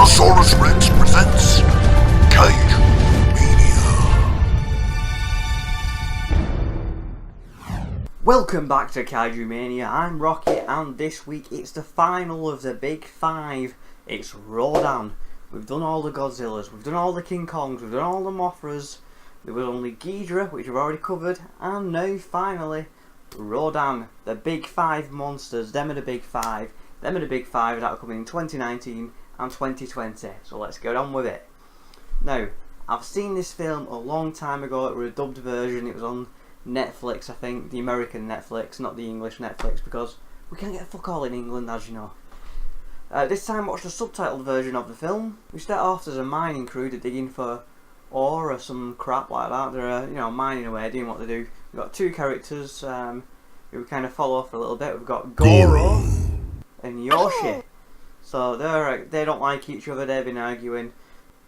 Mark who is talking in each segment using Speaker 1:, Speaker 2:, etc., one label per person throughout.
Speaker 1: Cinemasaurus Rex presents Kaijumania.
Speaker 2: Welcome back to Kaijumania. I'm Rocky, and this week it's the final of the big five. It's Rodan. We've done all the Godzillas, we've done all the King Kongs, we've done all the Mothras. There was only Ghidorah, which we've already covered, and now finally Rodan. The big five monsters. Them are the big five. Them are the big five that are coming in 2019 and 2020. So let's get on with it. Now, I've seen this film a long time ago. It was a dubbed version. It was on Netflix, I think, the American Netflix, not the English Netflix, because we can't get fuck all in England, as you know. This time, watched the subtitled version of the film. We start off as a mining crew that digging for ore or some crap like that. They're mining away, doing what they do. We've got two characters who we kind of follow for a little bit. We've got Goro and Yoshi. So they don't like each other. They've been arguing.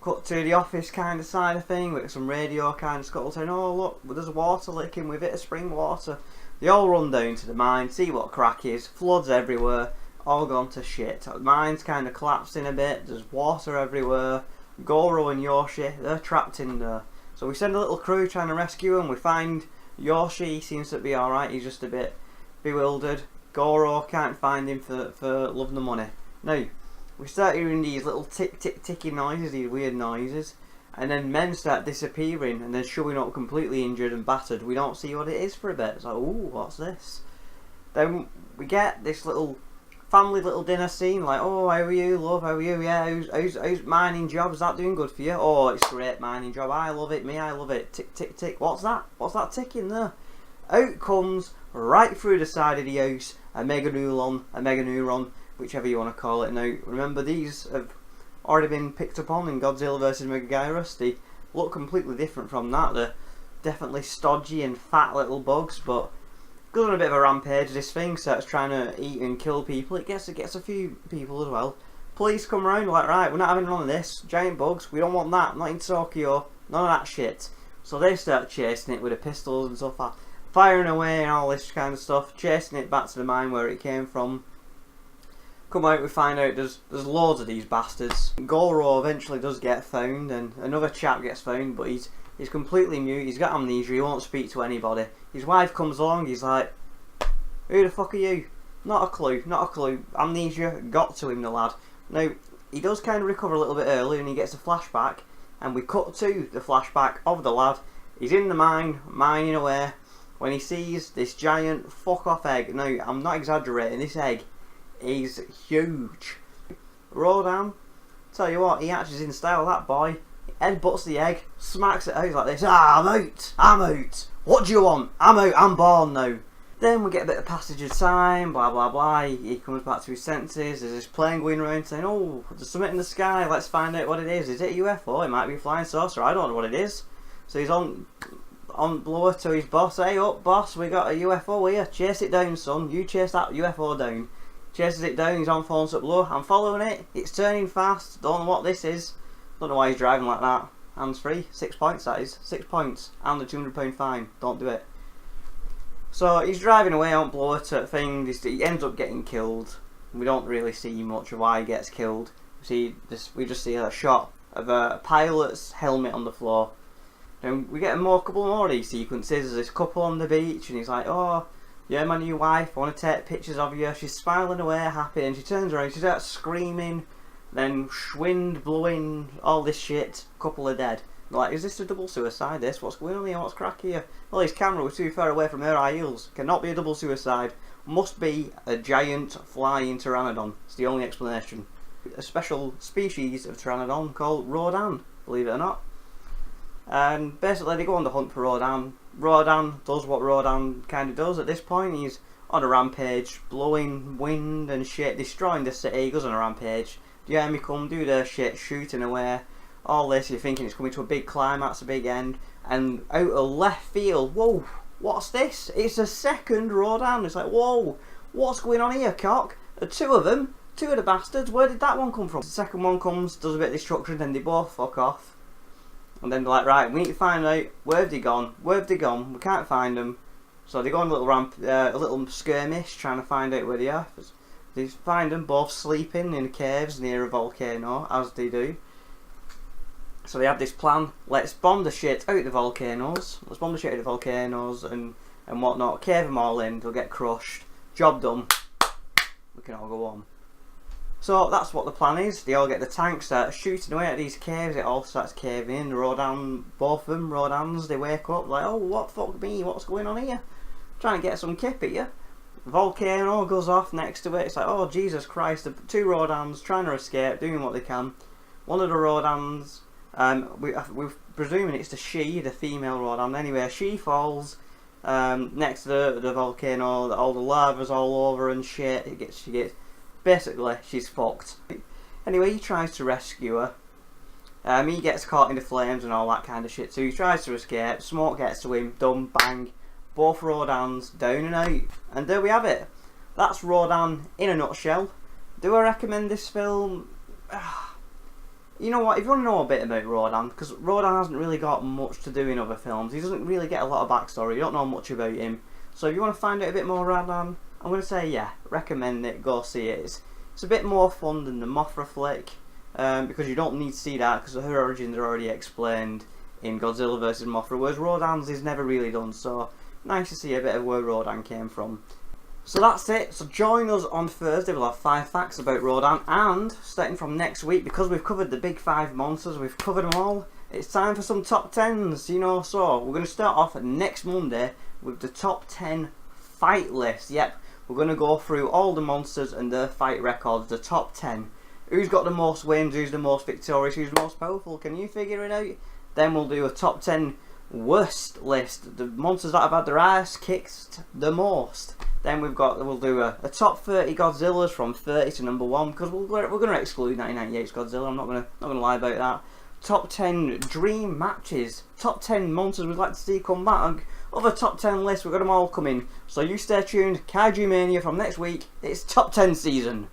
Speaker 2: Cut to the office kind of side of thing with some radio kind of scuttle saying, "Oh look, there's water leaking. We've hit a spring water." They all run down to the mine, see what crack is. Floods everywhere. All gone to shit. The mine's kind of collapsing a bit. There's water everywhere. Goro and Yoshi, they're trapped in there. So we send a little crew trying to rescue him. We find Yoshi, he seems to be alright. He's just a bit bewildered. Goro can't find him for love nor money. Now, we start hearing these little ticking noises, these weird noises, and then men start disappearing and then showing up completely injured and battered. We don't see what it is for a bit. It's like, ooh, what's this? Then we get this little family little dinner scene, like, "Oh, how are you, love? How are you? Yeah, how's mining job? Is that doing good for you? Oh, it's a great mining job. I love it. I love it. Tick, tick, tick. What's that? What's that ticking there?" Out comes, right through the side of the house, a meganeuron, whichever you want to call it. Now, remember, these have already been picked up on in Godzilla vs. Megaguirus. They look completely different from that. They're definitely stodgy and fat little bugs, but goes on a bit of a rampage. This thing starts trying to eat and kill people. It gets a few people as well. Police come around like, right, we're not having none of this. Giant bugs, we don't want that. Not in Tokyo. None of that shit. So they start chasing it with the pistols and stuff, firing away and all this kind of stuff, chasing it back to the mine where it came from. Come out, we find out there's loads of these bastards. Goro eventually does get found, and another chap gets found, but he's completely mute. He's got amnesia. He won't speak to anybody. His wife comes along. He's like, "Who the fuck are you?" Not a clue. Not a clue. Amnesia got to him, the lad. Now, he does kind of recover a little bit early, and he gets a flashback, and we cut to the flashback of the lad. He's in the mine, mining away, when he sees this giant fuck off egg. Now, I'm not exaggerating. This egg is huge. Rodan, tell you what, he actually is in style. That boy headbutts the egg, smacks it out like this. "Ah, I'm out. What do you want? I'm out, I'm born now." Then we get a bit of passage of time, blah blah blah. He comes back to his senses. There's this plane going around saying, "Oh, there's something in the sky, let's find out what it is. Is it a UFO? It might be a flying saucer, I don't know what it is." So he's on blower to his boss. "Hey up boss, we got a UFO here. Chase it down, son. You chase that UFO down." Chases it down, he's on phones up low. "I'm following it. It's turning fast. Don't know what this is." Don't know why he's driving like that. Hands free. 6 points, that is. 6 points. And a £200 fine. Don't do it. So he's driving away on blower to thing. He ends up getting killed. We don't really see much of why he gets killed. We just see a shot of a pilot's helmet on the floor. Then we get a couple more of these sequences. There's this couple on the beach, and he's like, "Oh, yeah, my new wife, I want to take pictures of you." She's smiling away, happy, and she turns around, she starts screaming, then wind blowing, all this shit, couple are dead. They're like, "Is this a double suicide, this? What's going on here? What's crack here?" Well, his camera was too far away from her high heels. Cannot be a double suicide. Must be a giant flying pteranodon. It's the only explanation. A special species of pteranodon called Rodan, believe it or not. And basically they go on the hunt for Rodan. Rodan does what Rodan kind of does at this point. He's on a rampage, blowing wind and shit, destroying the city. He goes on a rampage. The army come, do their shit, shooting away. All this, you're thinking it's coming to a big climax, a big end. And out of left field, whoa, what's this? It's a second Rodan. It's like, whoa, what's going on here, cock? Two of them, two of the bastards, where did that one come from? The second one comes, does a bit of destruction, then they both fuck off. And then they're like, "Right, we need to find out where have they gone? Where have they gone? We can't find them." So they go on a little skirmish, trying to find out where they are. They find them both sleeping in caves near a volcano, as they do. So they have this plan, let's bomb the shit out of the volcanoes. Let's bomb the shit out of the volcanoes and whatnot. Cave them all in, they'll get crushed. Job done. We can all go home. So that's what the plan is. They all get the tanks, start shooting away at these caves. It all starts caving in. Rodan, both of them, Rodans, they wake up like, oh, what fuck me? What's going on here? Trying to get some kip at you. Volcano goes off next to it. It's like, oh Jesus Christ! The two Rodans trying to escape, doing what they can. One of the Rodans, we're presuming it's the female Rodan. Anyway, she falls next to the volcano. All the lava's all over and shit. She gets basically she's fucked. Anyway, he tries to rescue her. He gets caught in the flames and all that kind of shit. So he tries to escape. Smoke gets to him. Done. Bang. Both Rodans down and out. And there we have it. That's Rodan in a nutshell. Do I recommend this film? You know what, if you want to know a bit about Rodan, because Rodan hasn't really got much to do in other films, he doesn't really get a lot of backstory, you don't know much about him. So if you want to find out a bit more Rodan, I'm going to say yeah, recommend it, go see it. It's a bit more fun than the Mothra flick, because you don't need to see that, because her origins are already explained in Godzilla vs Mothra, whereas Rodan's is never really done, so nice to see a bit of where Rodan came from. So that's it. So join us on Thursday. We'll have 5 facts about Rodan, and starting from next week, because we've covered the big 5 monsters, we've covered them all, it's time for some top 10s, you know. So we're going to start off next Monday with the top 10 fight list. Yep, we're going to go through all the monsters and their fight records, the top 10. Who's got the most wins, who's the most victorious, who's the most powerful, can you figure it out? Then we'll do a top 10 worst list, the monsters that have had their ass kicked the most. Then we'll do a top 30 Godzillas from 30 to number 1, because we're going to exclude 1998's Godzilla. I'm not going to lie about that. Top 10 dream matches, top 10 monsters we'd like to see come back. Other top 10 lists, we've got them all coming. So you stay tuned. Kaijumania from next week. It's top 10 season.